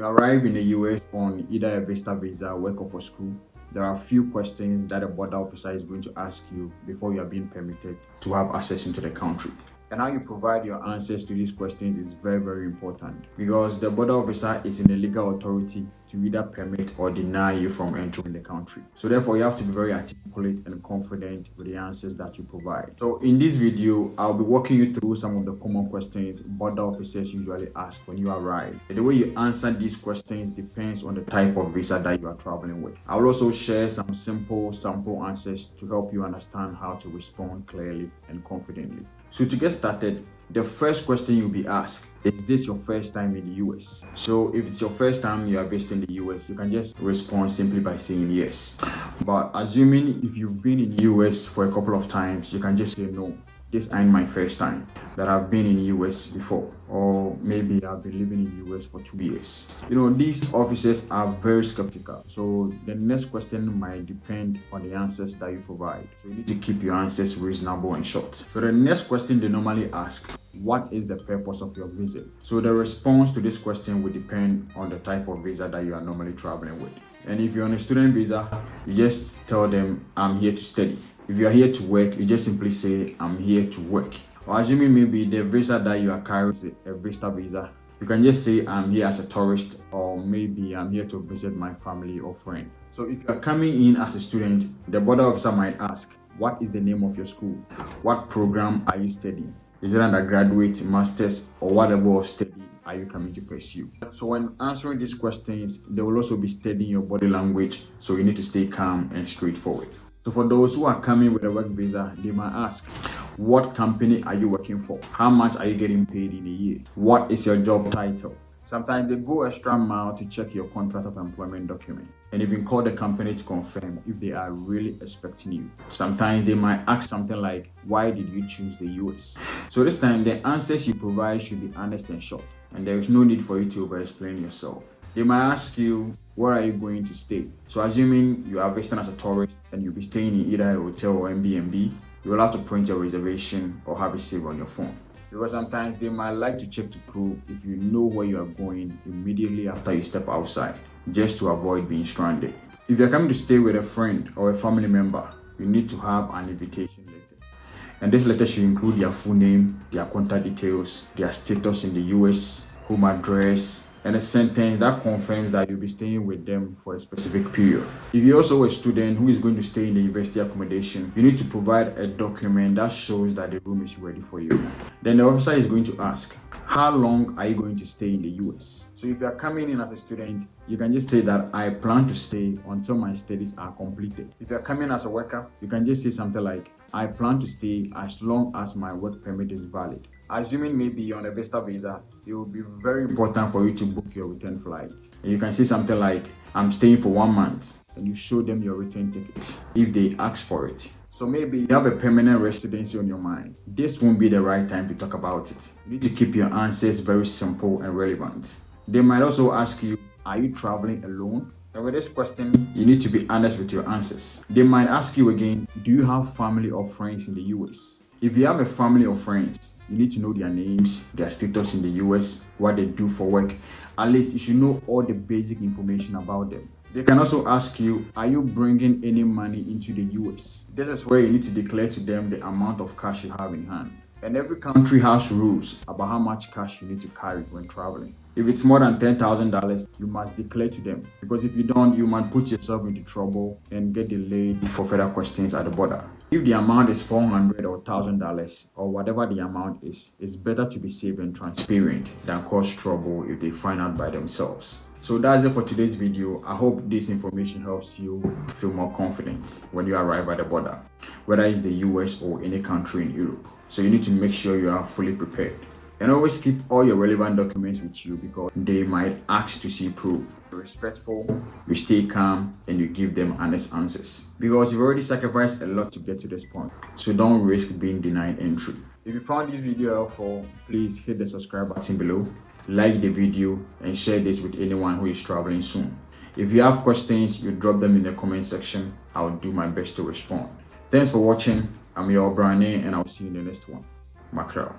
You arrive in the US on either a visitor visa, work, or for school. There are a few questions that a border officer is going to ask you before you are being permitted to have access into the country. And how you provide your answers to these questions is very, very important because the border officer is in the legal authority to either permit or deny you from entering the country. So therefore, you have to be very articulate and confident with the answers that you provide. So in this video, I'll be walking you through some of the common questions border officers usually ask when you arrive. And the way you answer these questions depends on the type of visa that you are traveling with. I will also share some simple sample answers to help you understand how to respond clearly and confidently. So to get started, the first question you'll be asked, is this your first time in the US? So if it's your first time you are based in the US, you can just respond simply by saying yes. But assuming if you've been in the US for a couple of times, you can just say no. This ain't my first time, that I've been in the US before, or maybe I've been living in the US for 2 years. These officers are very skeptical. So the next question might depend on the answers that you provide. So you need to keep your answers reasonable and short. So the next question they normally ask, what is the purpose of your visit? So the response to this question will depend on the type of visa that you are normally traveling with. And if you're on a student visa, you just tell them, I'm here to study. If you are here to work, you just simply say, I'm here to work. Or assuming maybe the visa that you are carrying is a visitor visa, you can just say, I'm here as a tourist, or maybe I'm here to visit my family or friend. So if you are coming in as a student, the border officer might ask, what is the name of your school? What program are you studying? Is it undergraduate, master's, or what level of study are you coming to pursue? So when answering these questions, they will also be studying your body language, so you need to stay calm and straightforward. So for those who are coming with a work visa, they might ask, what company are you working for? How much are you getting paid in a year? What is your job title? Sometimes they go extra mile to check your contract of employment document and even call the company to confirm if they are really expecting you. Sometimes they might ask something like, why did you choose the US? So this time the answers you provide should be honest and short, and there is no need for you to over-explain yourself. They might ask you, where are you going to stay? So assuming you are visiting as a tourist and you'll be staying in either a hotel or Airbnb, you will have to print your reservation or have it saved on your phone. Because sometimes they might like to check to prove if you know where you are going immediately after you step outside, just to avoid being stranded. If you're coming to stay with a friend or a family member, you need to have an invitation letter. And this letter should include their full name, their contact details, their status in the US, home address, and a sentence that confirms that you'll be staying with them for a specific period. If you're also a student who is going to stay in the university accommodation, you need to provide a document that shows that the room is ready for you. Then the officer is going to ask, how long are you going to stay in the US? So if you're coming in as a student, you can just say that I plan to stay until my studies are completed. If you're coming as a worker, you can just say something like, I plan to stay as long as my work permit is valid. Assuming maybe you're on a visitor visa, it will be very important for you to book your return flight. And you can say something like, I'm staying for 1 month, and you show them your return ticket if they ask for it. So maybe you have a permanent residency on your mind. This won't be the right time to talk about it. You need to keep your answers very simple and relevant. They might also ask you, are you traveling alone? And with this question, you need to be honest with your answers. They might ask you again, do you have family or friends in the US? If you have a family or friends, you need to know their names, their status in the US, what they do for work. At least you should know all the basic information about them. They can also ask you, are you bringing any money into the US? This is where you need to declare to them the amount of cash you have in hand. And every country has rules about how much cash you need to carry when traveling. If it's more than $10,000, you must declare to them, because if you don't, you might put yourself into trouble and get delayed for further questions at the border. If the amount is $400 or $1,000 or whatever the amount is, it's better to be safe and transparent than cause trouble if they find out by themselves. So that's it for today's video. I hope this information helps you feel more confident when you arrive at the border, whether it's the US or any country in Europe. So you need to make sure you are fully prepared. And always keep all your relevant documents with you because they might ask to see proof. You're respectful, you stay calm, and you give them honest answers. Because you've already sacrificed a lot to get to this point. So don't risk being denied entry. If you found this video helpful, please hit the subscribe button below, like the video, and share this with anyone who is traveling soon. If you have questions, you drop them in the comment section. I'll do my best to respond. Thanks for watching. I'm your Brian, and I'll see you in the next one. Mackerel.